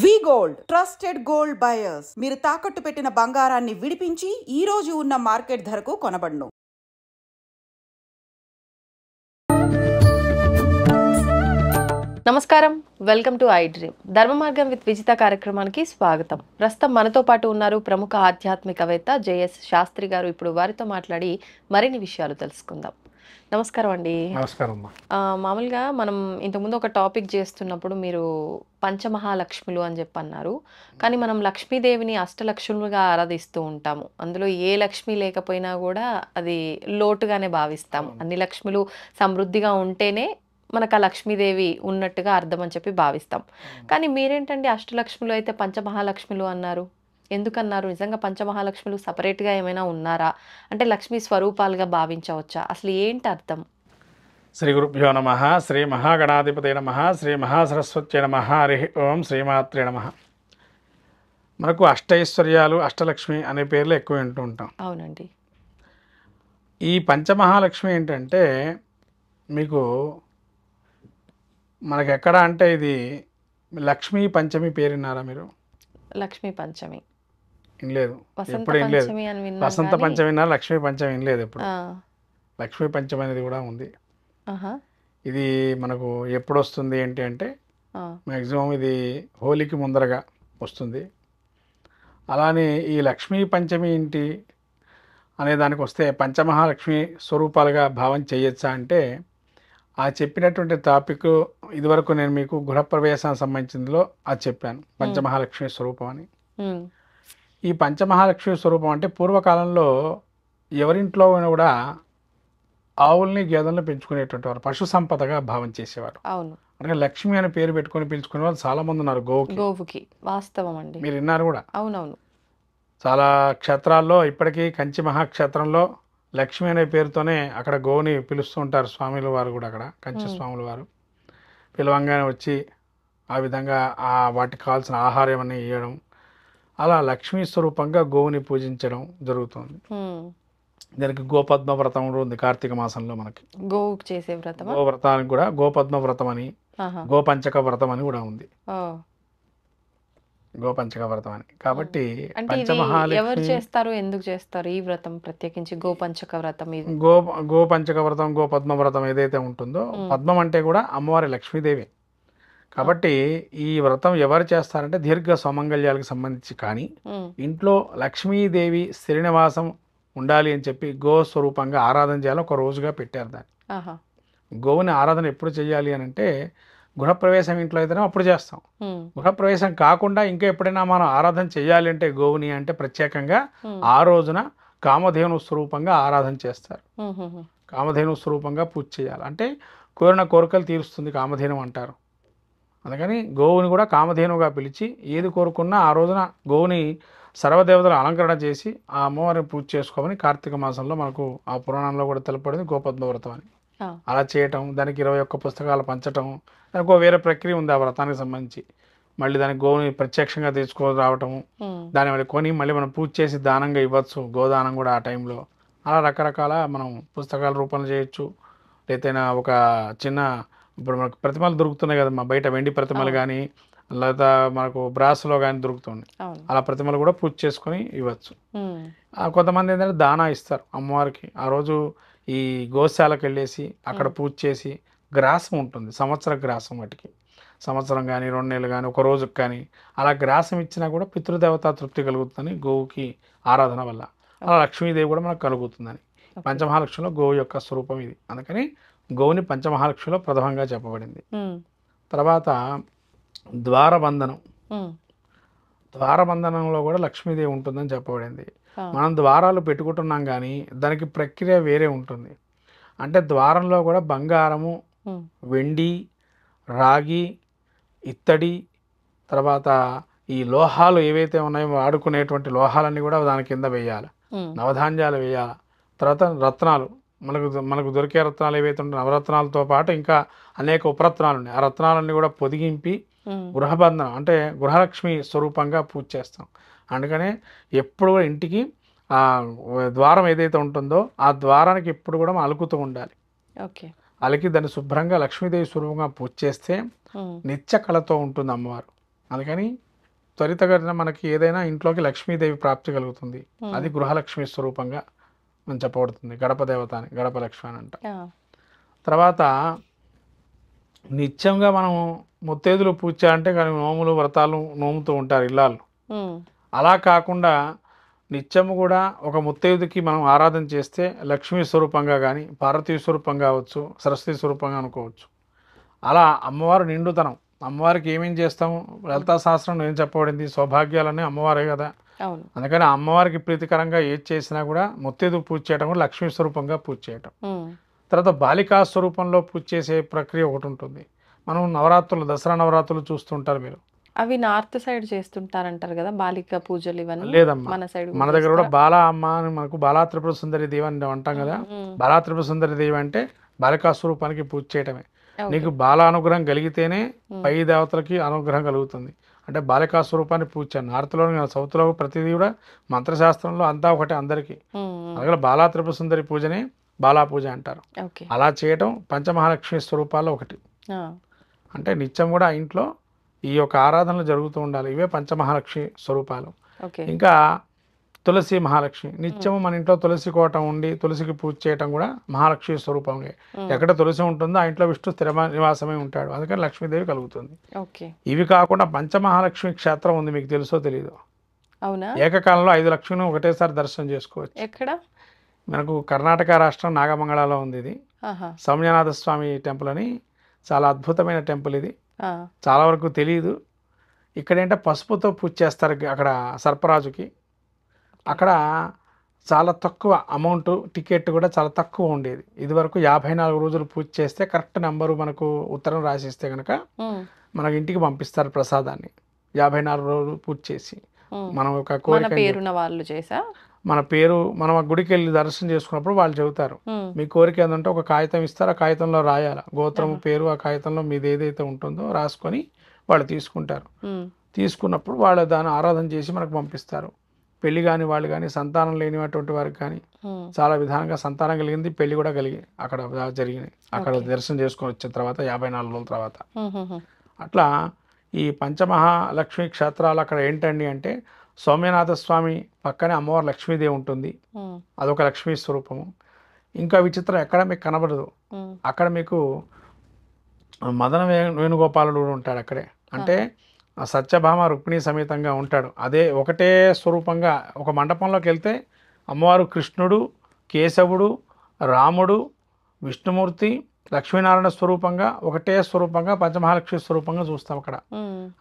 వి gold trusted gold buyers. మీరు తాకట్టు పెట్టిన బంగారాన్ని విడిపించి ఈ రోజు ఉన్న మార్కెట్ ధరకు కొనబడును. నమస్కారం, వెల్కమ్ టు ఐ డ్రీమ్. ధర్మ మార్గం విత్ విజిత కార్యక్రమానికి స్వాగతం. ప్రస్తుతం మనతో పాటు ఉన్నారు ప్రముఖ ఆధ్యాత్మికవేత్త జేఎస్ శాస్త్రి గారు. ఇప్పుడు వారితో మాట్లాడి మరిన్ని విషయాలు తెలుసుకుందాం. నమస్కారం అండి. నమస్కారం. మామూలుగా మనం ఇంతకుముందు ఒక టాపిక్ చేస్తున్నప్పుడు మీరు పంచమహాలక్ష్ములు అని చెప్పి అన్నారు. కానీ మనం లక్ష్మీదేవిని అష్టలక్ష్ములుగా ఆరాధిస్తూ ఉంటాము. అందులో ఏ లక్ష్మి లేకపోయినా కూడా అది లోటుగానే భావిస్తాం. అన్ని లక్ష్ములు సమృద్ధిగా ఉంటేనే మనకు ఆ లక్ష్మీదేవి ఉన్నట్టుగా అర్థం అని చెప్పి భావిస్తాం. కానీ మీరేంటండి అష్టలక్ష్ములు అయితే పంచమహాలక్ష్ములు అన్నారు? ఎందుకన్నారు? నిజంగా పంచమహాలక్ష్ములు సపరేట్గా ఏమైనా ఉన్నారా? అంటే లక్ష్మీ స్వరూపాలుగా భావించవచ్చా? అసలు ఏంటి అర్థం? శ్రీ గురుభ్యో నమ. శ్రీ మహాగణాధిపతే నమ. శ్రీ మహాసరస్వత్యై నమ. హరి ఓం. శ్రీమాత్రే నమ. మనకు అష్టైశ్వర్యాలు, అష్టలక్ష్మి అనే పేర్లు ఎక్కువ వింటూ ఉంటాం. అవునండి. ఈ పంచమహాలక్ష్మి ఏంటంటే మీకు మనకి ఎక్కడ అంటే ఇది లక్ష్మీ పంచమి పేరు విన్నారా మీరు? లక్ష్మీ పంచమి వినలేదు? వసంత ఎప్పుడు వినలేదు? పంచమి అని విన్నాను వసంత కానీ- పంచమి విన్నారు, లక్ష్మీ పంచమి వినలేదు ఎప్పుడు? ఆ, లక్ష్మీ పంచమి అనేది కూడా ఉంది. ఆహా, ఇది మనకు ఎప్పుడు వస్తుంది ఏంటి అంటే ఆ, మ్యాక్సిమం ఇది హోలీకి ముందరగా వస్తుంది. అలానే ఈ లక్ష్మీ పంచమి ఏంటి అనే దానికి వస్తే పంచమహాలక్ష్మి స్వరూపాలుగా భావం చేయొచ్చా అంటే ఆ చెప్పినటువంటి టాపిక్ ఇదివరకు నేను మీకు గృహప్రవేశానికి సంబంధించిందిలో అది చెప్పాను, పంచమహాలక్ష్మి స్వరూపం అని. ఉమ్, ఈ పంచమహాలక్ష్మి స్వరూపం అంటే పూర్వకాలంలో ఎవరింట్లో అయినా కూడా ఆవుల్ని గేదెలను పెంచుకునేటువంటి వారు పశు సంపదగా భావం చేసేవారు. అవును. అంటే లక్ష్మి అని పేరు పెట్టుకొని పిలుచుకునే వాళ్ళు చాలా మంది ఉన్నారు. గోవుకి వాస్తవం అండి. మీరు విన్నారు కూడా. అవునవును. చాలా క్షేత్రాల్లో ఇప్పటికీ కంచి మహాక్షేత్రంలో లక్ష్మి అనే పేరుతోనే అక్కడ గోవుని పిలుస్తూ ఉంటారు స్వాముల వారు కూడా. అక్కడ కంచి స్వాముల వారు పిలవంగానే వచ్చి ఆ విధంగా ఆ వాటికి కావాల్సిన ఆహారం అన్నీ ఇవ్వడం, అలా లక్ష్మీ స్వరూపంగా గోవుని పూజించడం జరుగుతుంది. ఉమ్, దానికి గోపద్మ వ్రతం కూడా ఉంది కార్తీక మాసంలో మనకి. గోవుకి చేసే వ్రతమా? గో వ్రతానికి కూడా గోపద్మ వ్రతం అని, ఆహా, గోపంచక వ్రతం అని కూడా ఉంది. ఓ, గోపంచక వ్రతం అని. కాబట్టి అంటే ఇది ఎవరు పంచమహాలక్ష్మి చేస్తారు, ఎందుకు చేస్తారు ఈ వ్రతం ప్రత్యేకించి గోపంచక వ్రతం? ఇది గోపంచక వ్రతం, గోపద్మ వ్రతం ఏదైతే ఉంటుందో, పద్మం అంటే కూడా అమ్మవారి లక్ష్మీదేవి. కాబట్టి ఈ వ్రతం ఎవరు చేస్తారంటే దీర్ఘ సుమంగళ్యాలకు సంబంధించి, కానీ ఉమ్, ఇంట్లో లక్ష్మీదేవి శ్రీనివాసం ఉండాలి అని చెప్పి గో స్వరూపంగా ఆరాధన చేయాలని ఒక రోజుగా పెట్టారు దాన్ని. ఆహా, గోవుని ఆరాధన ఎప్పుడు చేయాలి అని అంటే గృహప్రవేశం ఇంట్లో అయితేనే అప్పుడు చేస్తాం. ఉమ్, గృహప్రవేశం కాకుండా ఇంకా ఎప్పుడైనా మనం ఆరాధన చేయాలి అంటే గోవుని అంటే ప్రత్యేకంగా ఆ రోజున కామధేను స్వరూపంగా ఆరాధన చేస్తారు. ఉమ్, ఉమ్, కామధేను స్వరూపంగా పూజ చేయాలి. అంటే కోరిన కోరికలు తీరుస్తుంది కామధేను అంటారు. అందుకని గోవుని కూడా కామధేనుగా పిలిచి ఏది కోరుకున్నా ఆ రోజున గోవుని సర్వదేవతలు అలంకరణ చేసి ఆ అమ్మవారిని పూజ చేసుకోమని కార్తీక మాసంలో మనకు ఆ పురాణంలో కూడా తెలపడింది గోపద్మ వ్రతం అని. ఆ, అలా చేయటం, దానికి 21 పుస్తకాలు పంచటం, దానికి ఒక వేరే ప్రక్రియ ఉంది ఆ వ్రతానికి సంబంధించి. మళ్ళీ దానికి గోవుని ప్రత్యక్షంగా తీసుకొని రావటము, ఉమ్, దాన్ని మళ్ళీ కొని మళ్ళీ మనం పూజ చేసి దానంగా ఇవ్వచ్చు, గోదానం కూడా ఆ టైంలో. అలా రకరకాల మనం పుస్తకాల రూపంలో చేయొచ్చు. లేదైనా ఒక చిన్న ఇప్పుడు మనకు ప్రతిమలు దొరుకుతున్నాయి కదా, మా బయట వెండి ప్రతిమలు కానీ లేదా మనకు బ్రాస్లో కానీ దొరుకుతుంది. అవును. అలా ప్రతిమలు కూడా పూజ చేసుకొని ఇవ్వచ్చు. ఉమ్, కొంతమంది ఏంటంటే దానా ఇస్తారు అమ్మవారికి. ఆ రోజు ఈ గోశాలకు వెళ్ళేసి అక్కడ పూజ చేసి గ్రాసం ఉంటుంది, సంవత్సర గ్రాసం, వాటికి సంవత్సరం కానీ 2 నెలలు కానీ ఒక రోజుకి కానీ అలా గ్రాసం ఇచ్చినా కూడా పితృదేవత తృప్తి కలుగుతుందని గోవుకి ఆరాధన వల్ల. అలా లక్ష్మీదేవి కూడా మనకు కలుగుతుందని. పంచమహాలక్ష్మిలో గోవు యొక్క స్వరూపం ఇది. అందుకని గోవుని పంచమహాలక్ష్మిలో ప్రథమంగా చెప్పబడింది. ఉమ్, తర్వాత ద్వారబంధనం. ఉమ్, ద్వారబంధనంలో కూడా లక్ష్మీదేవి ఉంటుందని చెప్పబడింది. ఆ, మనం ద్వారాలు పెట్టుకుంటున్నాం కానీ దానికి ప్రక్రియ వేరే ఉంటుంది. అంటే ద్వారంలో కూడా బంగారము, ఉమ్, వెండి, రాగి, ఇత్తడి, తర్వాత ఈ లోహాలు ఏవైతే ఉన్నాయో వాడుకునేటువంటి లోహాలన్నీ కూడా దాని కింద వేయాలి. ఉమ్, నవధాన్యాలు వేయాలి. తర్వాత రత్నాలు, మనకు దొరికే రత్నాలు ఏవైతే ఉంటాయో నవరత్నాలతో పాటు ఇంకా అనేక ఉపరత్నాలు ఉన్నాయి. ఆ రత్నాలన్నీ కూడా పొదిగింపి ఉమ్, గృహబంధనం అంటే గృహలక్ష్మి స్వరూపంగా పూజ చేస్తాం. అందుకనే ఎప్పుడు కూడా ఇంటికి ఆ ద్వారం ఏదైతే ఉంటుందో ఆ ద్వారానికి ఎప్పుడు కూడా మనం అలుకుతూ ఉండాలి. ఓకే. అలికి దాన్ని శుభ్రంగా లక్ష్మీదేవి స్వరూపంగా పూజ చేస్తే ఉమ్, నిత్య కళతో ఉంటుంది అమ్మవారు. అందుకని త్వరితగతిన మనకి ఏదైనా ఇంట్లోకి లక్ష్మీదేవి ప్రాప్తి కలుగుతుంది. అది గృహలక్ష్మి స్వరూపంగా మనం చెప్పబడుతుంది. గడప దేవత అని, గడప లక్ష్మి అని అంట. తర్వాత నిత్యంగా మనం ముత్తైదులు పూజ చేయాలంటే కానీ నోములు వ్రతాలు నోముతూ ఉంటారు ఇల్లాళ్ళు. అలా కాకుండా నిత్యము కూడా ఒక ముత్తైదుకి మనం ఆరాధన చేస్తే లక్ష్మీ స్వరూపంగా కానీ, పార్వతీ స్వరూపంగా కావచ్చు, సరస్వతి స్వరూపంగా అనుకోవచ్చు. అలా అమ్మవారు నిండుతనం. అమ్మవారికి ఏమేం చేస్తాము? లలితా సహస్రం ఏం చెప్పబడింది? సౌభాగ్యాలన్నీ అమ్మవారే కదా. అందుకని అమ్మవారికి ప్రీతికరంగా ఏది చేసినా కూడా ముత్తైదు పూజ చేయడం కూడా లక్ష్మీ స్వరూపంగా పూజ చేయటం. తర్వాత బాలికా స్వరూపంలో పూజ చేసే ప్రక్రియ ఒకటి ఉంటుంది. మనం నవరాత్రులు, దసరా నవరాత్రులు చూస్తుంటారు మీరు. అవి నార్త్ సైడ్ చేస్తుంటారంటారు కదా బాలిక పూజలు ఇవన్నీ. లేదమ్మా, మన సైడ్ మన దగ్గర కూడా బాలా అమ్మ అని మనకు బాలా త్రిపుర సుందరి దేవి అని అంటాం కదా. బాలా త్రిపుర సుందరి దేవి అంటే బాలికా స్వరూపానికి పూజ చేయటమే. నీకు బాల అనుగ్రహం కలిగితేనే పై దేవతలకి అనుగ్రహం కలుగుతుంది. అంటే బాలికా స్వరూపాన్ని పూజ చేయాలి. నార్త్లో సౌత్లో ప్రతిదీ కూడా మంత్రశాస్త్రంలో అంతా ఒకటే అందరికీ. అలాగే బాలా త్రిపుర సుందరి పూజనే బాలా పూజ అంటారు. అలా చేయటం పంచమహాలక్ష్మి స్వరూపాల్లో ఒకటి. అంటే నిత్యం కూడా ఇంట్లో ఈ యొక్క ఆరాధనలు జరుగుతూ ఉండాలి. ఇవే పంచమహాలక్ష్మి స్వరూపాలు. ఇంకా తులసి మహాలక్ష్మి, నిత్యము మన ఇంట్లో తులసి కోట ఉండి తులసికి పూజ చేయటం కూడా మహాలక్ష్మి స్వరూపంగా. ఎక్కడ తులసి ఉంటుందో ఆ ఇంట్లో విష్ణు స్థిర నివాసమే ఉంటాడు, అందుకని లక్ష్మీదేవి కలుగుతుంది. ఇవి కాకుండా పంచమహాలక్ష్మి క్షేత్రం ఉంది, మీకు తెలుసో తెలీదు. ఏకకాలంలో 5 లక్ష్మిని ఒకటేసారి దర్శనం చేసుకోవచ్చు. ఎక్కడ? మనకు కర్ణాటక రాష్ట్రం నాగమంగళలో ఉంది ఇది. సౌమ్యనాథ స్వామి టెంపుల్ అని, చాలా అద్భుతమైన టెంపుల్ ఇది. చాలా వరకు తెలియదు. ఇక్కడ ఏంటంటే పసుపుతో పూజ చేస్తారు అక్కడ సర్పరాజుకి. అక్కడ చాలా తక్కువ అమౌంట్, టికెట్ కూడా చాలా తక్కువ ఉండేది. ఇది వరకు 54 రోజులు పూజ చేస్తే కరెక్ట్ నెంబరు మనకు ఉత్తరం రాసిస్తే కనుక మనకి ఇంటికి పంపిస్తారు ప్రసాదాన్ని. 54 రోజులు పూజ చేసి మనం ఒక కోరిక మన పేరు మనం ఆ గుడికి వెళ్ళి దర్శనం చేసుకున్నప్పుడు వాళ్ళు చెబుతారు మీ కోరిక ఏంటంటే ఒక కాగితం ఇస్తారు. ఆ కాగితంలో రాయాలి గోత్రం పేరు. ఆ కాగితంలో మీది ఏదైతే ఉంటుందో రాసుకొని వాళ్ళు తీసుకుంటారు. తీసుకున్నప్పుడు వాళ్ళు దాన్ని ఆరాధన చేసి మనకు పంపిస్తారు. పెళ్లి కాని వాళ్ళు కానీ, సంతానం లేనిటువంటి వారికి కానీ చాలా విధానంగా సంతానం కలిగింది, పెళ్లి కూడా కలిగి అక్కడ జరిగినాయి. అక్కడ దర్శనం చేసుకొని వచ్చిన తర్వాత 54 రోజుల తర్వాత. అట్లా ఈ పంచమహాలక్ష్మి క్షేత్రాలు అక్కడ ఏంటండి అంటే, సౌమ్యనాథ స్వామి పక్కనే అమ్మవారు లక్ష్మీదేవి ఉంటుంది, అదొక లక్ష్మీ స్వరూపము. ఇంకా విచిత్రం ఎక్కడ మీకు కనబడదు, అక్కడ మీకు మదన వేణుగోపాలుడు ఉంటాడు అక్కడే. అంటే సత్యభామ రుక్మిణి సమేతంగా ఉంటాడు. అదే ఒకటే స్వరూపంగా ఒక మండపంలోకి వెళ్తే అమ్మవారు కృష్ణుడు, కేశవుడు, రాముడు, విష్ణుమూర్తి, లక్ష్మీనారాయణ స్వరూపంగా ఒకటే స్వరూపంగా పంచమహాలక్ష్మి స్వరూపంగా చూస్తాం అక్కడ.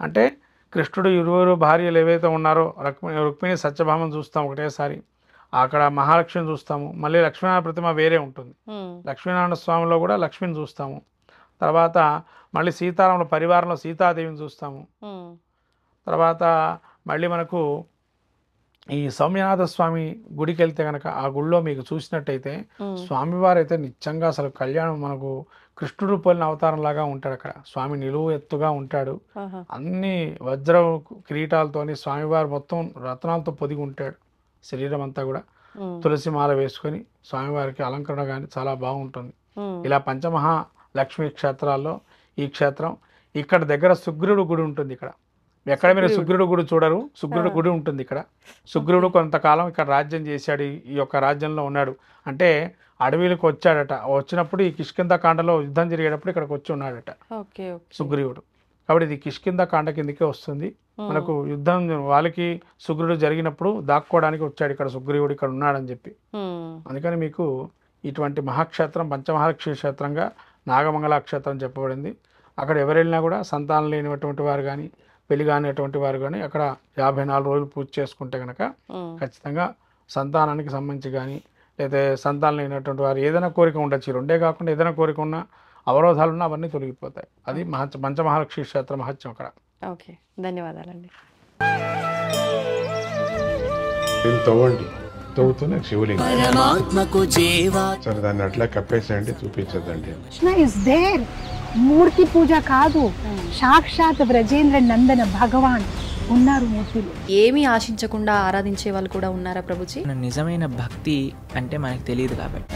అంటే కృష్ణుడు 20 భార్యలు ఏవైతే ఉన్నారో రుక్మిణి సత్యభామను చూస్తాం ఒకటేసారి. అక్కడ మహాలక్ష్మిని చూస్తాము. మళ్ళీ లక్ష్మీనారాయణ ప్రతిమ వేరే ఉంటుంది. లక్ష్మీనారాయణ స్వామిలో కూడా లక్ష్మిని చూస్తాము. తర్వాత మళ్ళీ సీతారాముల పరివారంలో సీతాదేవిని చూస్తాము. తర్వాత మళ్ళీ మనకు ఈ సౌమ్యనాథ స్వామి గుడికి వెళ్తే కనుక ఆ గుడిలో మీకు చూసినట్టయితే స్వామివారు అయితే నిత్యంగా అసలు కళ్యాణం మనకు కృష్ణుడు పోలిన అవతారం లాగా ఉంటాడు. అక్కడ స్వామి నిలువు ఎత్తుగా ఉంటాడు. అన్ని వజ్ర కిరీటాలతోని స్వామివారు మొత్తం రత్నాలతో పొదిగి ఉంటాడు. శరీరం అంతా కూడా తులసి మాల వేసుకొని స్వామివారికి అలంకరణ కానీ చాలా బాగుంటుంది. ఇలా పంచమహాలక్ష్మి క్షేత్రాల్లో ఈ క్షేత్రం. ఇక్కడ దగ్గర సుగ్రీవుడు గుడి ఉంటుంది. ఇక్కడ ఎక్కడ మీరు సుగ్రీవుడు గుడి చూడరు, సుగ్రీవుడు గుడి ఉంటుంది ఇక్కడ. సుగ్రీవుడు కొంతకాలం ఇక్కడ రాజ్యం చేశాడు, ఈ యొక్క రాజ్యంలో ఉన్నాడు. అంటే అడవిలకు వచ్చాడట. వచ్చినప్పుడు ఈ కిష్కింధకాండలో యుద్ధం జరిగేటప్పుడు ఇక్కడికి వచ్చి ఉన్నాడట సుగ్రీవుడు. కాబట్టి ఇది కిష్కింధకాండ కిందకే వస్తుంది. మనకు యుద్ధం వాళ్ళకి సుగ్రీవుడు జరిగినప్పుడు దాక్కోవడానికి వచ్చాడు ఇక్కడ సుగ్రీవుడు ఇక్కడ ఉన్నాడని చెప్పి. అందుకని మీకు ఇటువంటి మహాక్షేత్రం పంచమహాలక్ష్మి క్షేత్రంగా నాగమంగళ క్షేత్రం చెప్పబడింది. అక్కడ ఎవరు వెళ్ళినా కూడా సంతానం లేనిటువంటి వారు కానీ, పెళ్లి కానిటువంటి వారు కానీ అక్కడ 54 రోజులు పూజ చేసుకుంటే కనుక ఖచ్చితంగా సంతానానికి సంబంధించి కానీ, లేదా సంతానం లేనటువంటి వారు ఏదైనా కోరిక ఉండొచ్చు. రెండే కాకుండా ఏదైనా కోరిక ఉన్నా, అవరోధాలు ఉన్నా అవన్నీ తొలగిపోతాయి. అది పంచమహాలక్ష్మి క్షేత్ర మహత్యం అక్కడ. ఓకే, ధన్యవాదాలండి. తవ్వండి, తవ్వుతున్న శివలింగం సరే దాన్ని అట్లా కప్పేసేయండి, చూపించదండి. మూర్తి పూజ కాదు, సాక్షాత్ బ్రజేంద్ర నందన భగవాన్ ఉన్నారు మూర్తిలో. ఏమీ ఆశించకుండా ఆరాధించే వాళ్ళు కూడా ఉన్నారా ప్రభుజీ? నిజమైన భక్తి అంటే మనకు తెలియదు కాబట్టి